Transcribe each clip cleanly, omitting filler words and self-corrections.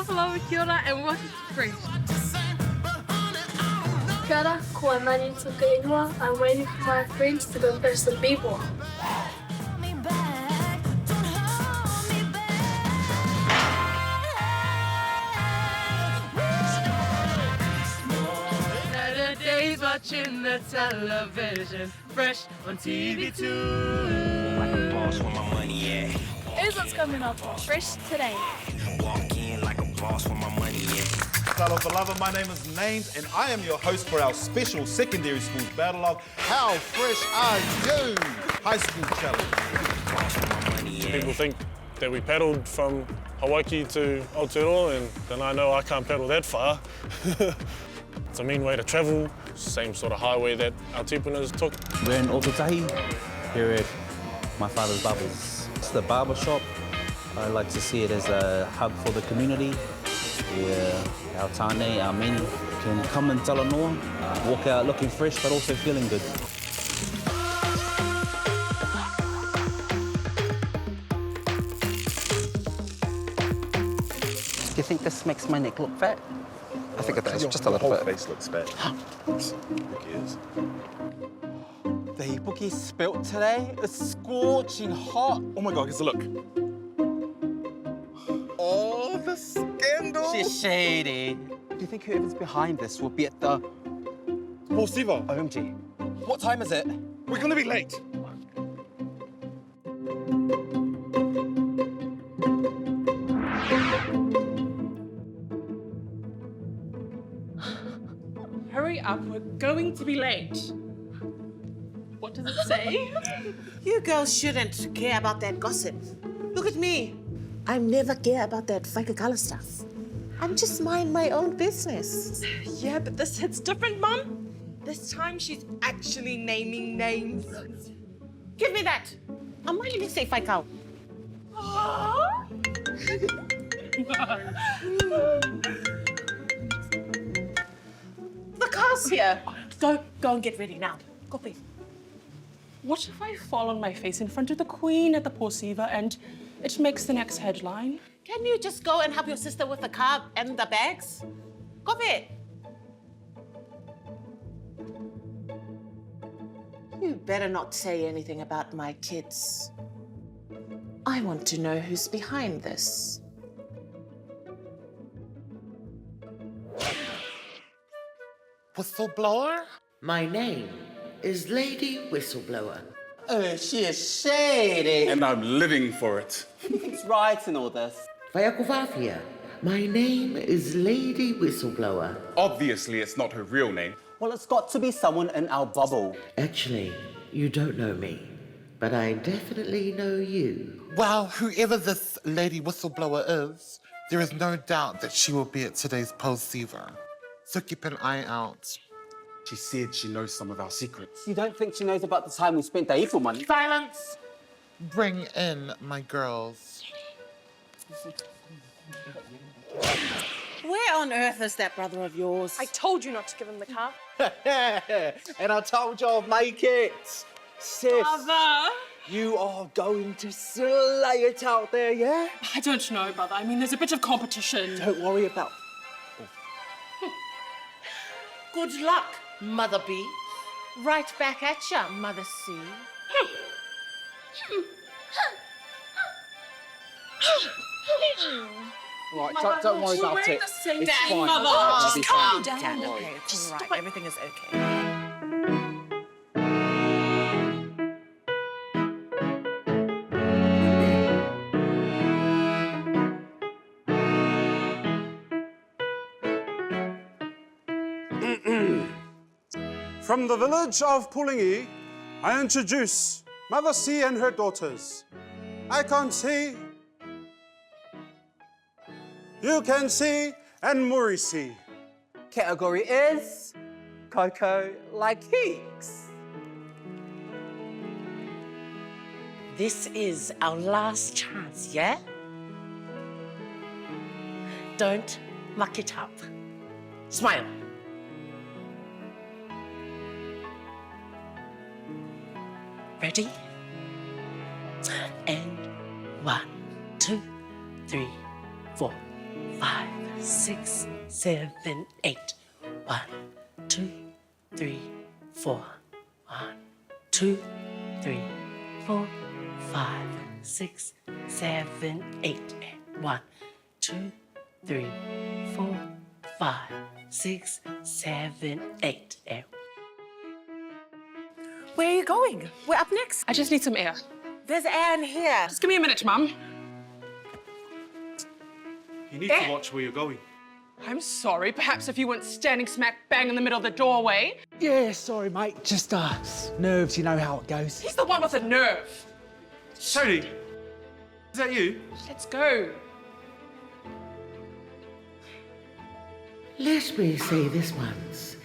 Hello, kia ora, and welcome to Fresh. Kia ora, ko Mani Tukai. I'm waiting for my friends to go fetch some people. Saturdays watching the television, Fresh on TV2. Like a boss with my money, yeah. Here's what's coming up on Fresh today. Walk in like a boss with my money, yeah. Hello, beloved. My name is Nainz, and I am your host for our special secondary schools battle of How Fresh Are You? High School Challenge. People think that we paddled from Hawaii to Aotearoa, and then I know I can't paddle that far. It's a mean way to travel, same sort of highway that our tipunas took. We're in Otutahi, here at my father's barbers. It's the barbershop. I like to see it as a hub for the community, where our tāne, our men can come and talanoa, walk out looking fresh but also feeling good. Do you think this makes my neck look fat? I think it does, just a little bit. Your whole face looks fat. Who cares? The ipuki spilt today. It's scorching hot. Oh my God, here's a look. Oh, the scandal! She's shady. Do you think whoever's behind this will be at the Posiva. OMG? What time is it? We're gonna be late. Hurry up, we're going to be late. What does it say? You girls shouldn't care about that gossip. Look at me. I never care about that whakakala stuff. I'm just mind my own business. Yeah, but this hits different, Mum. This time she's actually naming names. Give me that. I'm ready to say whaikau. The car's here. Go and get ready now. Go, please. What if I fall on my face in front of the Queen at the Porsiva and it makes the next headline? Can you just go and help your sister with the car and the bags? Go there. You better not say anything about my kids. I want to know who's behind this. Whistleblower? My name is Lady Whistleblower. Oh, she is shady. And I'm living for it. Who's writing all this? Whaiakowhawhia. My name is Lady Whistleblower. Obviously, it's not her real name. Well, it's got to be someone in our bubble. Actually, you don't know me, but I definitely know you. Well, whoever this lady whistleblower is, there is no doubt that she will be at today's Posiva. So keep an eye out. She said she knows some of our secrets. You don't think she knows about the time we spent the April money? Silence! Bring in my girls. Where on earth is that brother of yours? I told you not to give him the car. And I told you I'll make it. Sis, Brother! you are going to slay it out there, yeah? I don't know, brother. I mean, there's a bit of competition. Don't worry about... Good luck, Mother B. Right back at ya, Mother C. Right, don't worry We're about wearing it. the same It's thing, fine. Mother. It'll be Just calm fine. down. Don't worry. Okay, it's all right. Everything is okay. From the village of Pulingi, I introduce Mother C and her daughters. I can't see. You can see, and Muri see. Category is Coco like heeks. This is our last chance, yeah? Don't muck it up. Smile. Ready? And 1, 2, 3, 4, 5, 6, 7, 8. 1, 2, 3, 4. 1, 2, 3, 4, 5, 6, 7, 8. And 1, 2, 3, 4, 5, 6, 7, 8. And Where are you going? We're up next. I just need some air. There's air in here. Just give me a minute, Mum. You need to watch where you're going. I'm sorry. Perhaps if you weren't standing smack bang in the middle of the doorway. Yeah, sorry, mate. Just nerves, you know how it goes. He's the one with the nerve. Tony, is that you? Let's go. let me say this once.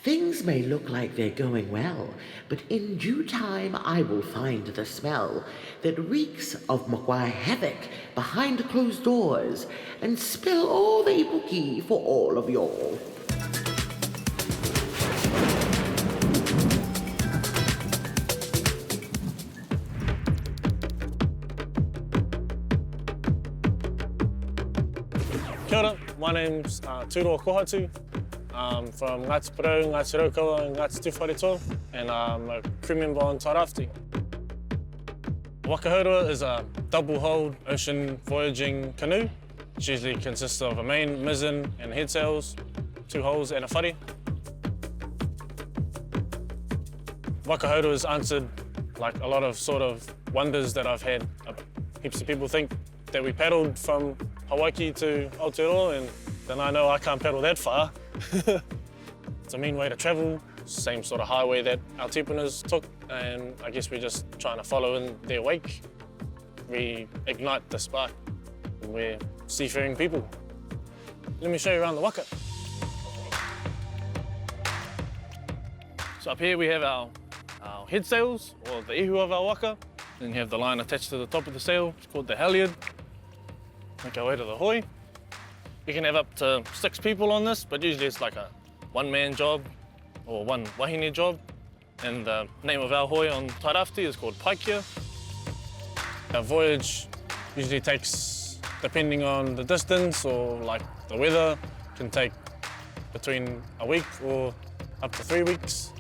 Things may look like they're going well, but in due time I will find the smell that reeks of Maguire havoc behind closed doors and spill all the ipuki for all of y'all. Kia ora, my name's Tūroa Kohatu. I'm from Ngāti Porou, Ngāti Raukawa, and Ngāti Tupai, and I'm a crew member on Tairāwhiti. Waka haurua is a double-hulled ocean voyaging canoe. It usually consists of a main, mizzen, and head sails, 2 hulls and a whare. Waka haurua has answered like a lot of sort of wonders that I've had. Heaps of people think that we paddled from Hawaii to Aotearoa, and then I know I can't paddle that far. It's a mean way to travel, same sort of highway that our tipunas took, and I guess we're just trying to follow in their wake. We ignite the spark. We're seafaring people. Let me show you around the waka. So up here we have our head sails, or the ihu of our waka. Then you have the line attached to the top of the sail, it's called the halyard. Make our way to the hoi. You can have up to 6 people on this, but usually it's like a one-man job or one wahine job. And the name of our hoi on Tairāwhiti is called Paikia. Our voyage usually takes, depending on the distance or like the weather, can take between a week or up to 3 weeks.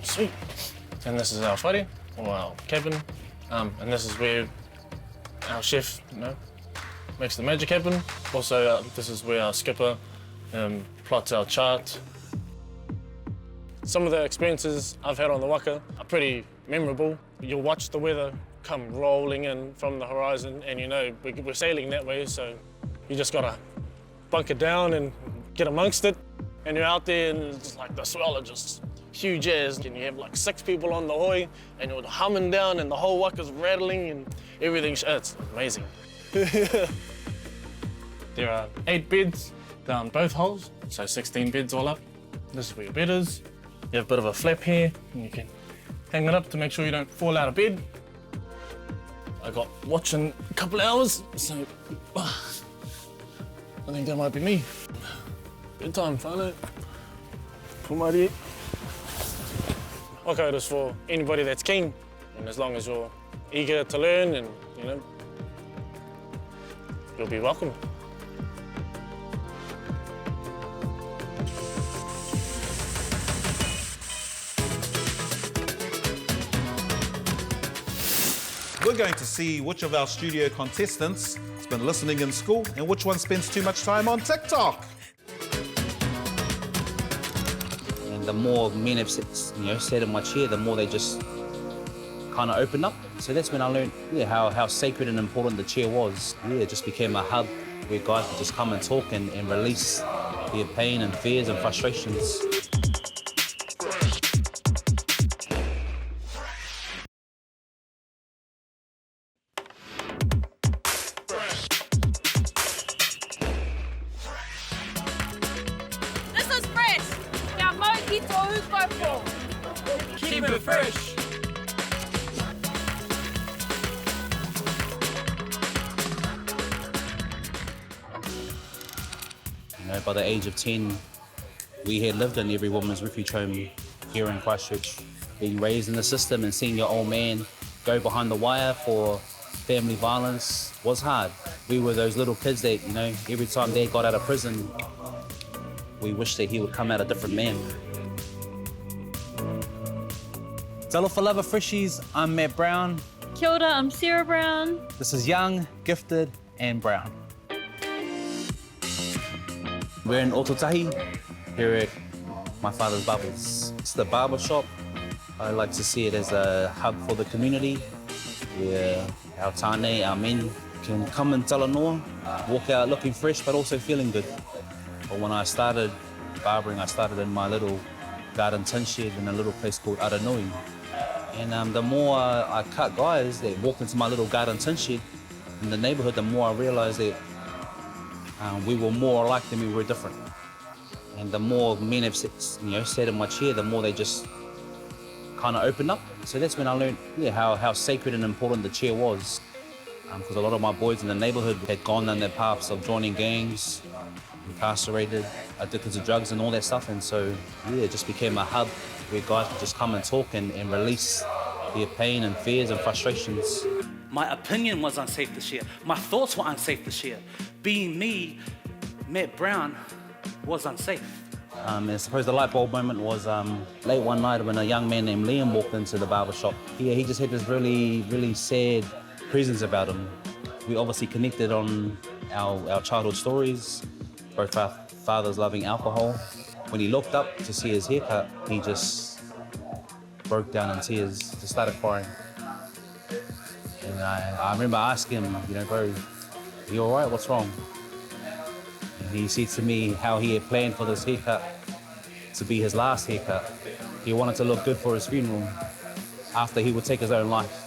Sweet. And this is our whare, or our cabin. And this is where our chef, makes the magic happen. Also, this is where our skipper plots our chart. Some of the experiences I've had on the waka are pretty memorable. You'll watch the weather come rolling in from the horizon, and you know we're sailing that way, so you just gotta bunker down and get amongst it. And you're out there, and it's just like the swell are just huge as, and you have like 6 people on the hoi, and you're humming down, and the whole waka's rattling, and everything's, it's amazing. There are 8 beds down both hulls, so 16 beds all up. This is where your bed is. You have a bit of a flap here, and you can hang it up to make sure you don't fall out of bed. I got watch in a couple of hours, so I think that might be me. Bedtime, whānau. Pumari. Waka is for anybody that's keen, and as long as you're eager to learn, and you'll be welcome. We're going to see which of our studio contestants has been listening in school and which one spends too much time on TikTok. And the more men have sat in my chair, the more they just kind of opened up. So that's when I learned how sacred and important the chair was. It just became a hub where guys could just come and talk and release their pain and fears and frustrations. This is fresh. 554. Keep it fresh. You know, by the age of 10, we had lived in every woman's refuge home here in Christchurch. Being raised in the system and seeing your old man go behind the wire for family violence was hard. We were those little kids that, you know, every time Dad got out of prison, we wished that he would come out a different man. Talofa lava freshies, I'm Matt Brown. Kia ora, I'm Sarah Brown. This is Young, Gifted and Brown. We're in Ototahi, here at my father's barbers. It's the barbershop. I like to see it as a hub for the community, where our tāne, our men, can come in Talanoa, walk out looking fresh but also feeling good. But when I started barbering, I started in my little garden tin shed in a little place called Aranui. And the more I cut guys that walked into my little garden tin shed in the neighborhood, the more I realized that we were more alike than we were different. And the more men have sat in my chair, the more they just kind of opened up. So that's when I learned how sacred and important the chair was. Because a lot of my boys in the neighborhood had gone down their paths of joining gangs, incarcerated, addicted to drugs and all that stuff. And so, it just became a hub where guys could just come and talk and release their pain and fears and frustrations. My opinion was unsafe to share. My thoughts were unsafe to share. Being me, Matt Brown, was unsafe. And I suppose the light bulb moment was late one night when a young man named Liam walked into the barbershop. He just had this really, really sad presence about him. We obviously connected on our childhood stories, both our fathers loving alcohol. When he looked up to see his haircut, he just broke down in tears, just started crying. And I remember asking him, bro, are you all right? What's wrong? And he said to me how he had planned for this haircut to be his last haircut. He wanted to look good for his funeral after he would take his own life.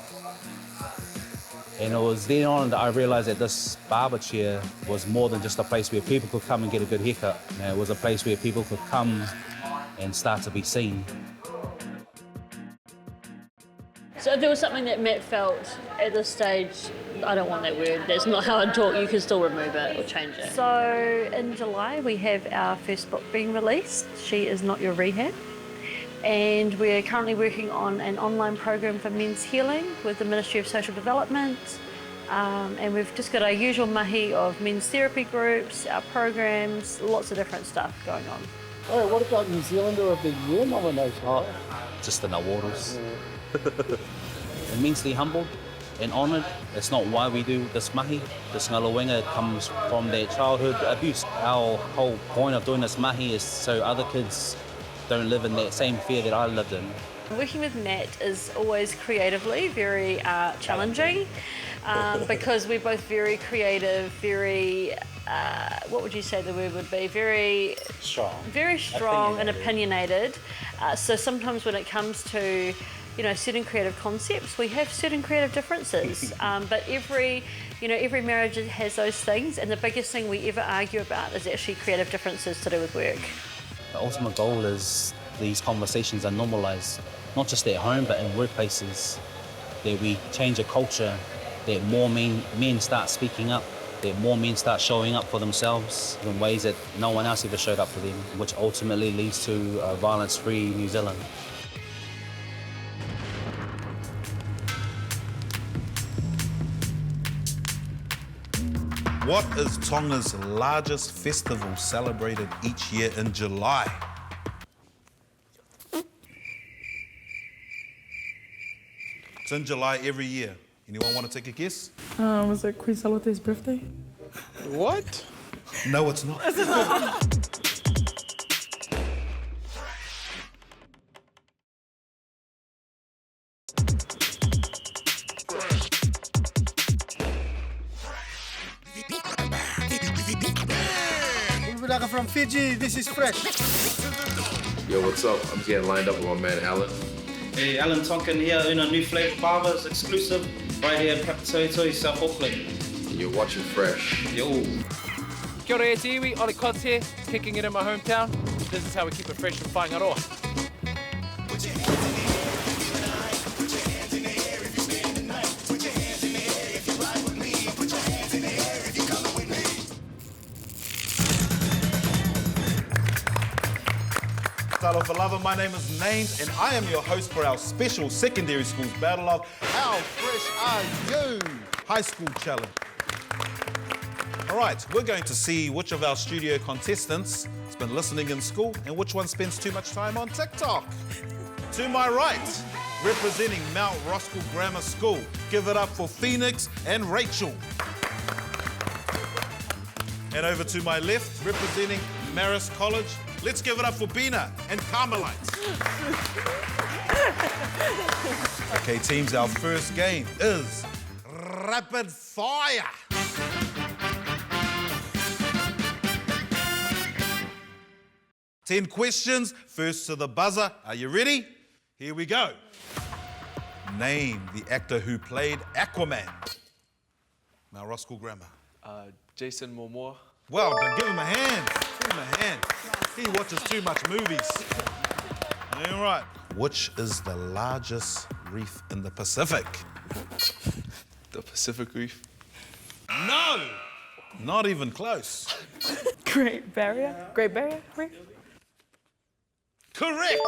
And it was then on that I realized that this barber chair was more than just a place where people could come and get a good haircut. It was a place where people could come and start to be seen. So if there was something that Matt felt at this stage, I don't want that word, that's not how I talk, you can still remove it or change it. So in July we have our first book being released, She Is Not Your Rehab. And we're currently working on an online program for men's healing with the Ministry of Social Development. And we've just got our usual mahi of men's therapy groups, our programs, lots of different stuff going on. All right, what about New Zealander of the Year nomination? Oh, just in the waters. Immensely humbled and honoured. It's not why we do this mahi. This ngalawenga comes from their childhood abuse. Our whole point of doing this mahi is so other kids don't live in that same fear that I lived in. Working with Matt is always creatively very challenging because we're both very creative, very, what would you say the word would be? Very strong and opinionated. So sometimes when it comes to certain creative concepts, we have certain creative differences, but every marriage has those things, and the biggest thing we ever argue about is actually creative differences to do with work. The ultimate goal is these conversations are normalised, not just at home, but in workplaces, that we change a culture, that more men start speaking up, that more men start showing up for themselves in ways that no one else ever showed up for them, which ultimately leads to a violence-free New Zealand. What is Tonga's largest festival celebrated each year in July? It's in July every year. Anyone want to take a guess? Was it Queen Salote's birthday? What? No, it's not. From Fiji, this is Fresh. Yo, what's up? I'm getting lined up with my man Alan. Hey, Alan Tonkin here in a new flavour barbers exclusive right here in Papatoi, South Auckland. And you're watching Fresh. Yo. Kia ora e te iwi, Ollie Cods here, kicking it in my hometown. This is how we keep it fresh in Whangaroa. Talofa lava, my name is Nainz and I am your host for our special secondary schools battle of How Fresh Are You? High School Challenge. All right, we're going to see which of our studio contestants has been listening in school and which one spends too much time on TikTok. To my right, representing Mount Roskill Grammar School, give it up for Phoenix and Rachel. And over to my left, representing Marist College, let's give it up for Bina and Carmelite. Okay, teams, our first game is Rapid Fire. Ten questions, first to the buzzer. Are you ready? Here we go. Name the actor who played Aquaman. Mount Roskill Grammar. Jason Momoa. Well done, give him a hand. Give him a hand. He watches too much movies. All right. Which is the largest reef in the Pacific? The Pacific Reef. No! Not even close. Great Barrier Reef? Correct!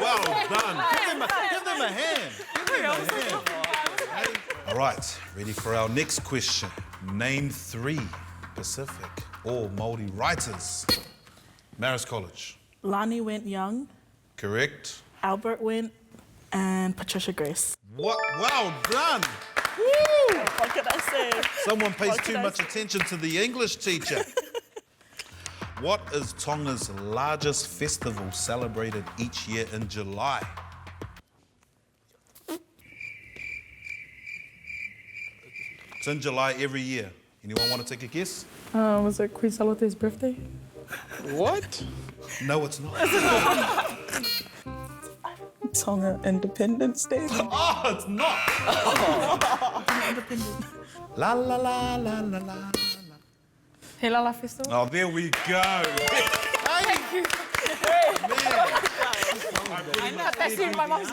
Well done. Give them a hand. Give them a hand. All right, ready for our next question. Name 3 Pacific or Maori writers. Marist College. Lonnie Went Young, Correct. Albert Went, and Patricia Grace. What? Well done. Woo! What can I say? Someone pays too much attention to the English teacher. What is Tonga's largest festival celebrated each year in July? It's in July every year. Anyone want to take a guess? Was it Queen Salote's birthday? What? No, it's not. Tonga Independence Day. Oh, it's not. La la la la la la. Hey Lala Festival? Oh, there we go. Thank you. I know. My mom's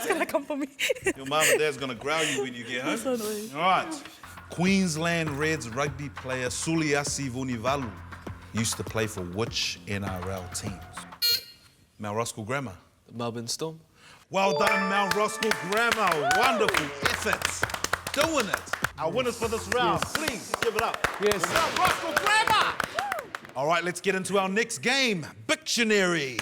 gonna come for me. Your mom and dad's gonna growl you when you get home. So annoying. All right. Queensland Reds rugby player Suliasi Vunivalu used to play for which NRL teams? Mount Roskill Grammar. The Melbourne Storm. Well done, Mount Roskill Grammar. Wonderful effort. Doing it. Our winners for this round, please give it up. Yes. Mount Roskill Grammar. All right, let's get into our next game, Bictionary.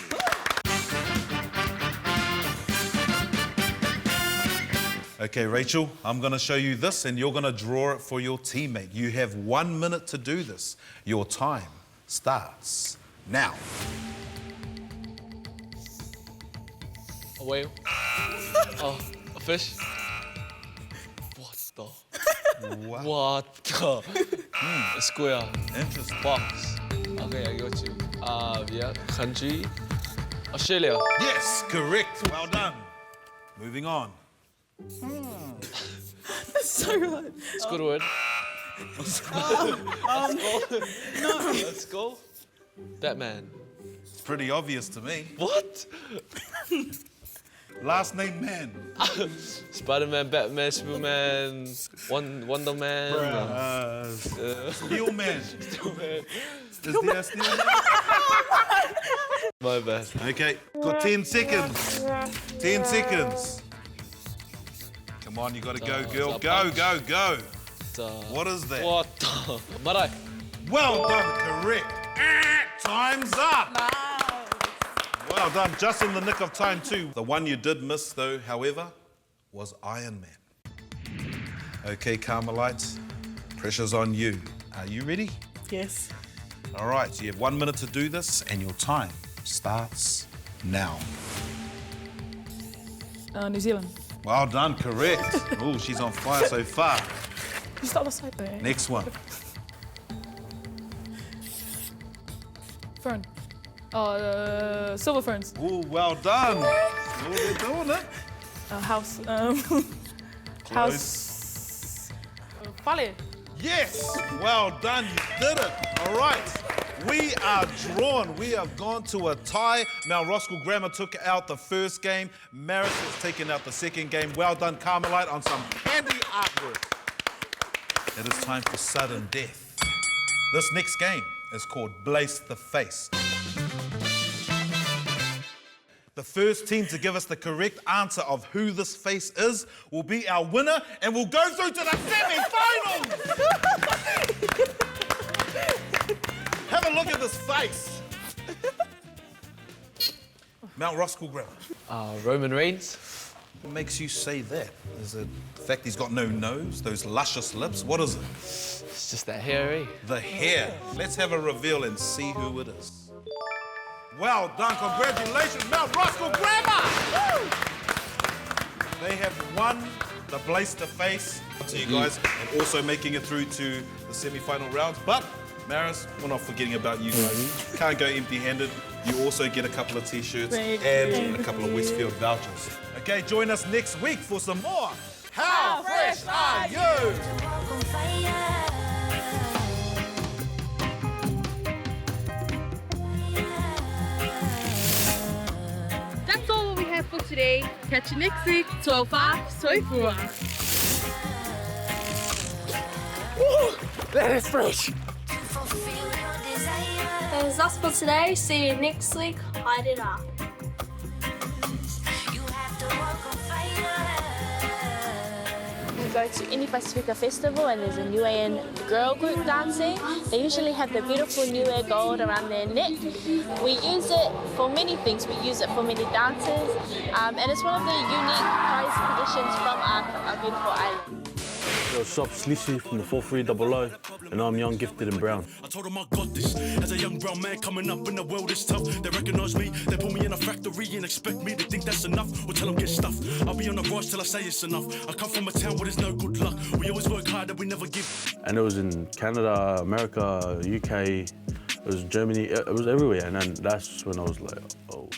Okay, Rachel, I'm going to show you this and you're going to draw it for your teammate. You have 1 minute to do this. Your time starts now. A whale. Oh, a fish. What the? What the? A square. Interesting. Box. Okay, I got you. Yeah, country. Australia. Yes, correct. Well done. Moving on. That's so good. It's a good word. Let's go. Batman. It's pretty obvious to me. What? Last name man. Spider-Man, Batman, Superman, Wonder Man. Steel Man. Steel Man. Is there a Steel Man? My bad. Okay, got 10 seconds. 10 seconds. Come on, you gotta go, girl. Go, go, go. What is that? What the? Marae. Well done, correct. Time's up. Well done, just in the nick of time too. The one you did miss though, however, was Iron Man. Okay, Carmelite, pressure's on you. Are you ready? Yes. All right, so you have 1 minute to do this and your time starts now. New Zealand. Well done, correct. Oh, she's on fire so far. You start the side there. Next one. Fern. Silver ferns. Oh, well done. Oh, they're doing it. House. House. Pale. Yes, well done, you did it. All right, we are drawn. We have gone to a tie. Mount Roskill Grammar took out the first game. Marist has taken out the second game. Well done, Carmelite, on some handy artwork. It is time for sudden death. This next game is called Blaze the Face. The first team to give us the correct answer of who this face is will be our winner and will go through to the semi-finals! Have a look at this face. Mount Roskill Grammar. Roman Reigns. What makes you say that? Is it the fact he's got no nose, those luscious lips? What is it? It's just that hair, eh? The hair. Let's have a reveal and see who it is. Well done, congratulations, Mount Roskill Grammar! Woo! They have won the Blaster Face to you guys and also making it through to the semi-final rounds. But, Maris, we're not forgetting about you guys. Can't go empty-handed. You also get a couple of T-shirts and a couple of Westfield vouchers. Okay, join us next week for some more How Fresh Are You? That's all we have for today. Catch you next week. Tofa, soifua. That is fresh. That is us for today. See you next week. Hide it up. We go to any Pacifica festival and there's a Niuean girl group dancing. They usually have the beautiful Niue gold around their neck. We use it for many things. We use it for many dances, and it's one of the unique prized traditions from our beautiful island. Yo, shop Slishy from the 4300, and I'm young, gifted, and brown. I told them I got this. As a young brown man coming up in the world is tough. They recognize me, they put me in a factory and expect me to think that's enough. Or tell them get stuffed. I'll be on the rush till I say it's enough. I come from a town where there's no good luck. We always work hard and we never give. And it was in Canada, America, UK, it was Germany, it was everywhere. And then that's when I was like, oh.